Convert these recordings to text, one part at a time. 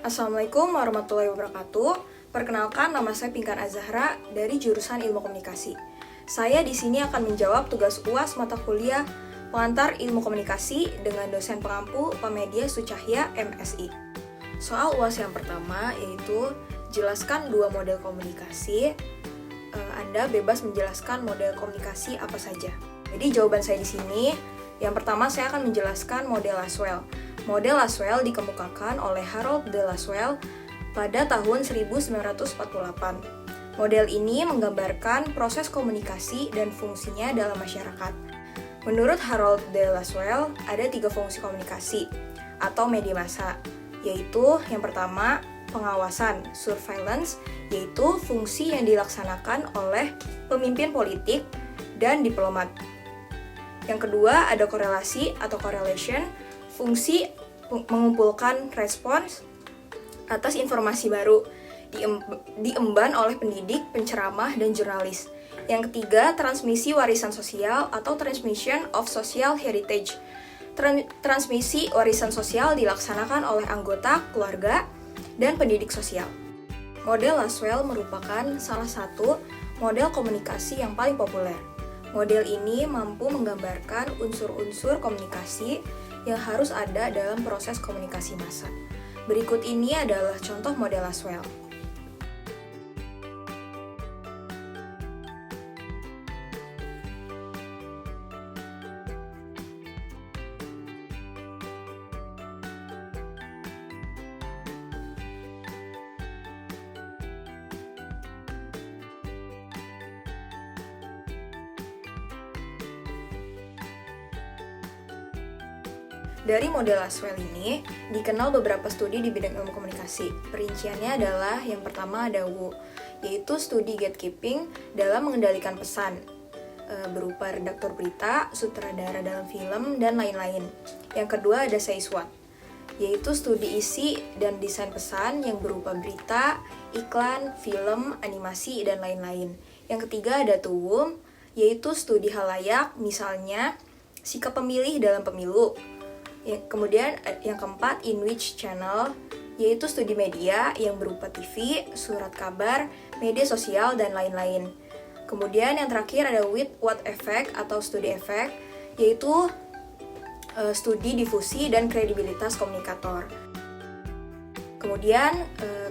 Assalamualaikum warahmatullahi wabarakatuh. Perkenalkan, nama saya Pinkan Azahra dari jurusan Ilmu Komunikasi. Saya di sini akan menjawab tugas UAS mata kuliah Pengantar Ilmu Komunikasi dengan dosen pengampu Pamedia Sucahya MSI. Soal UAS yang pertama yaitu jelaskan dua model komunikasi. Anda bebas menjelaskan model komunikasi apa saja. Jadi jawaban saya di sini, yang pertama saya akan menjelaskan model Lasswell. Model Lasswell dikemukakan oleh Harold de Lasswell pada tahun 1948. Model ini menggambarkan proses komunikasi dan fungsinya dalam masyarakat. Menurut Harold de Lasswell, ada 3 fungsi komunikasi atau media massa, yaitu yang pertama, pengawasan, surveillance, yaitu fungsi yang dilaksanakan oleh pemimpin politik dan diplomat. Yang kedua, ada korelasi atau correlation, fungsi mengumpulkan respons atas informasi baru, diemban oleh pendidik, penceramah, dan jurnalis. Yang ketiga, transmisi warisan sosial atau transmission of social heritage. Transmisi warisan sosial dilaksanakan oleh anggota keluarga dan pendidik sosial. Model Lasswell merupakan salah satu model komunikasi yang paling populer. Model ini mampu menggambarkan unsur-unsur komunikasi yang harus ada dalam proses komunikasi massa. Berikut ini adalah contoh model Lasswell. Dari model Lasswell ini, dikenal beberapa studi di bidang ilmu komunikasi. Perinciannya adalah yang pertama ada WU, yaitu studi gatekeeping dalam mengendalikan pesan, berupa redaktur berita, sutradara dalam film, dan lain-lain. Yang kedua ada SEISWAT, yaitu studi isi dan desain pesan yang berupa berita, iklan, film, animasi, dan lain-lain. Yang ketiga ada TUWUM, yaitu studi halayak, misalnya sikap pemilih dalam pemilu. Kemudian yang keempat, in which channel, yaitu studi media yang berupa TV, surat kabar, media sosial, dan lain-lain. Kemudian yang terakhir ada with what effect atau studi efek, yaitu studi difusi dan kredibilitas komunikator. Kemudian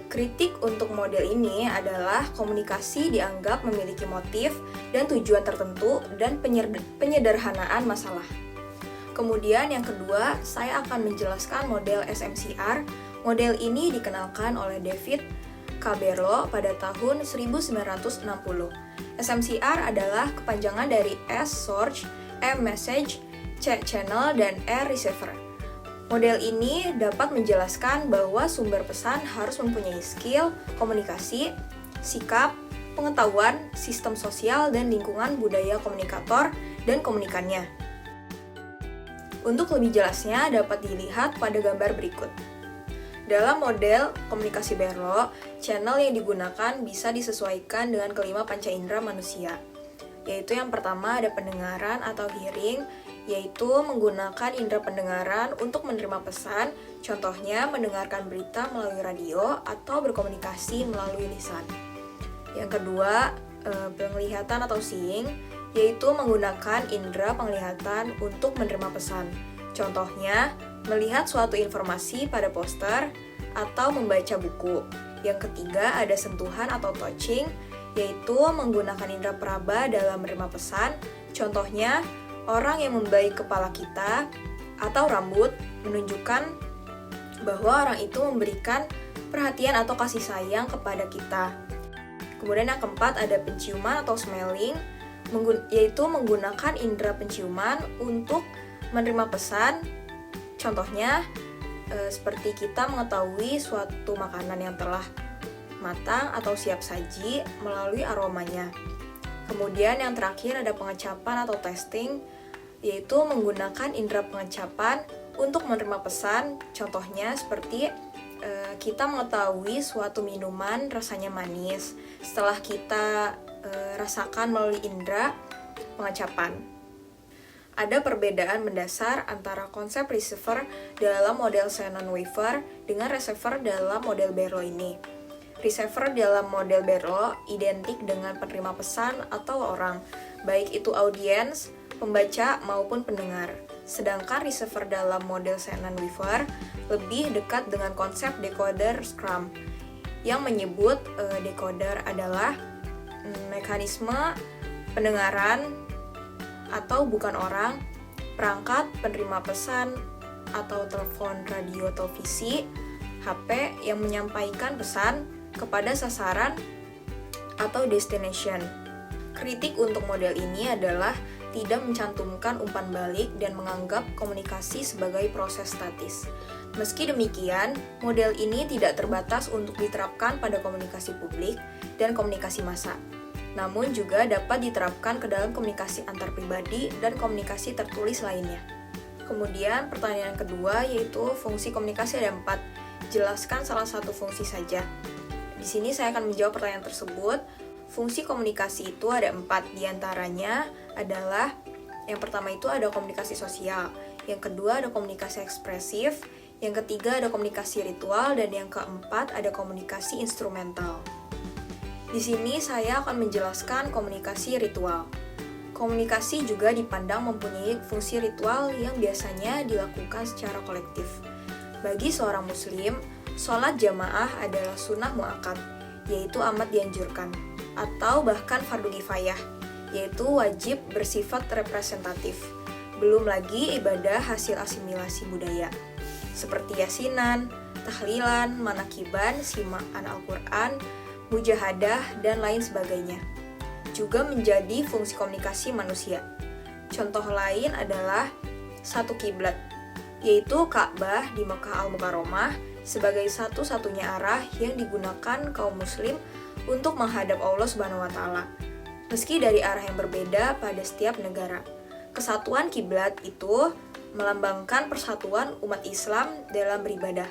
kritik untuk model ini adalah komunikasi dianggap memiliki motif dan tujuan tertentu dan penyederhanaan masalah. Kemudian yang kedua, saya akan menjelaskan model SMCR. Model ini dikenalkan oleh David Caberlo pada tahun 1960. SMCR adalah kepanjangan dari S source, M message, C channel, dan R receiver. Model ini dapat menjelaskan bahwa sumber pesan harus mempunyai skill, komunikasi, sikap, pengetahuan, sistem sosial, dan lingkungan budaya komunikator dan komunikannya. Untuk lebih jelasnya dapat dilihat pada gambar berikut. Dalam model komunikasi Berlo, channel yang digunakan bisa disesuaikan dengan kelima panca indera manusia, yaitu yang pertama ada pendengaran atau hearing, yaitu menggunakan indera pendengaran untuk menerima pesan, contohnya mendengarkan berita melalui radio atau berkomunikasi melalui lisan. Yang kedua, penglihatan atau seeing, yaitu menggunakan indera penglihatan untuk menerima pesan. Contohnya, melihat suatu informasi pada poster atau membaca buku. Yang ketiga, ada sentuhan atau touching, yaitu menggunakan indera peraba dalam menerima pesan. Contohnya, orang yang membaik kepala kita atau rambut menunjukkan bahwa orang itu memberikan perhatian atau kasih sayang kepada kita. Kemudian yang keempat, ada penciuman atau smelling, yaitu menggunakan indera penciuman untuk menerima pesan. Contohnya seperti kita mengetahui suatu makanan yang telah matang atau siap saji melalui aromanya. Kemudian yang terakhir ada pengecapan atau tasting, yaitu menggunakan indera pengecapan untuk menerima pesan. Contohnya seperti kita mengetahui suatu minuman rasanya manis setelah kita rasakan melalui indera pengecapan. Ada perbedaan mendasar antara konsep receiver dalam model Shannon-Weaver dengan receiver dalam model Berlo ini. Receiver dalam model Berlo identik dengan penerima pesan atau orang, baik itu audiens, pembaca, maupun pendengar. Sedangkan receiver dalam model Shannon-Weaver lebih dekat dengan konsep decoder Scrum, yang menyebut decoder adalah mekanisme pendengaran atau bukan orang, perangkat penerima pesan atau telepon radio televisi, HP yang menyampaikan pesan kepada sasaran atau destination. Kritik untuk model ini adalah tidak mencantumkan umpan balik dan menganggap komunikasi sebagai proses statis. Meski demikian, model ini tidak terbatas untuk diterapkan pada komunikasi publik dan komunikasi massa, namun juga dapat diterapkan ke dalam komunikasi antar pribadi dan komunikasi tertulis lainnya. Kemudian pertanyaan kedua yaitu fungsi komunikasi ada 4. Jelaskan salah satu fungsi saja. Di sini saya akan menjawab pertanyaan tersebut. Fungsi komunikasi itu ada 4, diantaranya adalah yang pertama itu ada komunikasi sosial, yang kedua ada komunikasi ekspresif, yang ketiga ada komunikasi ritual, dan yang keempat ada komunikasi instrumental. Di sini saya akan menjelaskan komunikasi ritual. Komunikasi juga dipandang mempunyai fungsi ritual yang biasanya dilakukan secara kolektif. Bagi seorang muslim, sholat jamaah adalah sunnah muakkad, yaitu amat dianjurkan, atau bahkan fardu kifayah, yaitu wajib bersifat representatif. Belum lagi ibadah hasil asimilasi budaya, seperti yasinan, tahlilan, manakiban, simaan Al-Quran, mujahadah, dan lain sebagainya. Juga menjadi fungsi komunikasi manusia. Contoh lain adalah satu kiblat, yaitu Ka'bah di Mekah Al-Mukarramah sebagai satu-satunya arah yang digunakan kaum muslim untuk menghadap Allah Subhanahu wa taala. Meski dari arah yang berbeda pada setiap negara. Kesatuan kiblat itu melambangkan persatuan umat Islam dalam beribadah,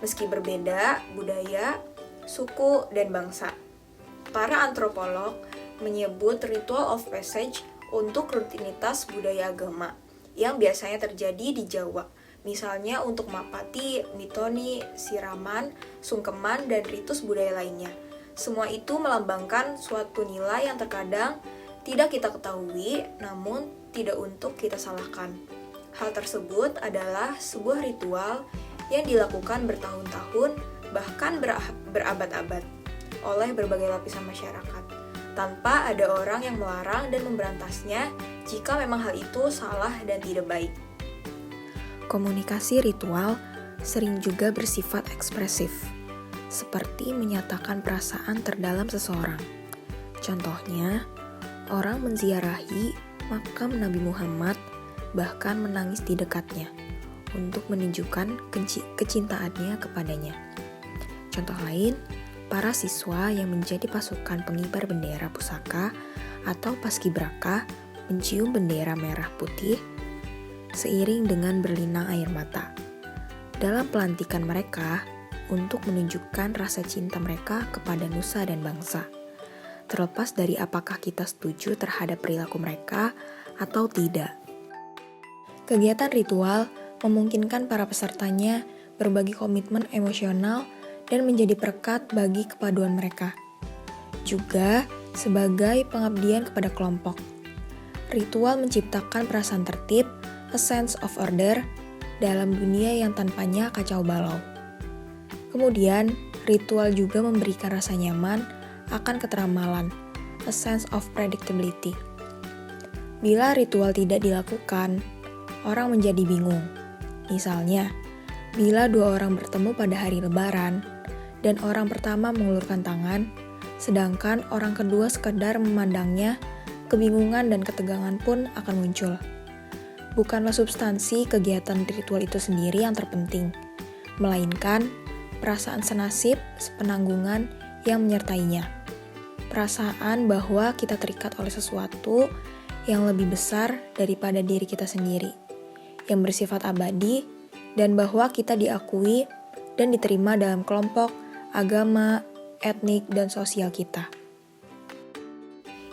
meski berbeda budaya, suku, dan bangsa. Para antropolog menyebut ritual of passage untuk rutinitas budaya agama yang biasanya terjadi di Jawa, misalnya untuk mapati, mitoni, siraman, sungkeman, dan ritus budaya lainnya. Semua itu melambangkan suatu nilai yang terkadang tidak kita ketahui, namun tidak untuk kita salahkan. Hal tersebut adalah sebuah ritual yang dilakukan bertahun-tahun, bahkan berabad-abad oleh berbagai lapisan masyarakat, tanpa ada orang yang melarang dan memberantasnya jika memang hal itu salah dan tidak baik. Komunikasi ritual sering juga bersifat ekspresif, seperti menyatakan perasaan terdalam seseorang. Contohnya, orang menziarahi makam Nabi Muhammad, bahkan menangis di dekatnya untuk menunjukkan kecintaannya kepadanya. Contoh lain, para siswa yang menjadi pasukan pengibar bendera pusaka atau paskibraka mencium bendera merah putih seiring dengan berlinang air mata dalam pelantikan mereka untuk menunjukkan rasa cinta mereka kepada nusa dan bangsa, terlepas dari apakah kita setuju terhadap perilaku mereka atau tidak. Kegiatan ritual memungkinkan para pesertanya berbagi komitmen emosional dan menjadi perekat bagi kepaduan mereka. Juga sebagai pengabdian kepada kelompok. Ritual menciptakan perasaan tertib, a sense of order, dalam dunia yang tanpanya kacau balau. Kemudian, ritual juga memberikan rasa nyaman akan keteramalan, a sense of predictability. Bila ritual tidak dilakukan, orang menjadi bingung. Misalnya, bila dua orang bertemu pada hari Lebaran, dan orang pertama mengulurkan tangan, sedangkan orang kedua sekedar memandangnya, kebingungan dan ketegangan pun akan muncul. Bukanlah substansi kegiatan ritual itu sendiri yang terpenting, melainkan perasaan senasib, sepenanggungan yang menyertainya. Perasaan bahwa kita terikat oleh sesuatu yang lebih besar daripada diri kita sendiri, yang bersifat abadi, dan bahwa kita diakui dan diterima dalam kelompok, agama, etnik, dan sosial kita.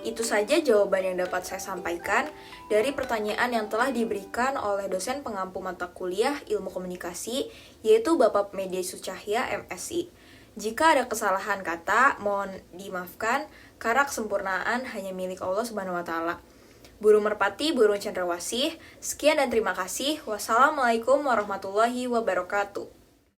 Itu saja jawaban yang dapat saya sampaikan dari pertanyaan yang telah diberikan oleh dosen pengampu mata kuliah Ilmu Komunikasi, yaitu Bapak Media Sucahya, MSI. Jika ada kesalahan kata, mohon dimaafkan, karena kesempurnaan hanya milik Allah Subhanahu wa Ta'ala. Burung merpati, burung cendrawasih. Sekian dan terima kasih. Wassalamualaikum warahmatullahi wabarakatuh.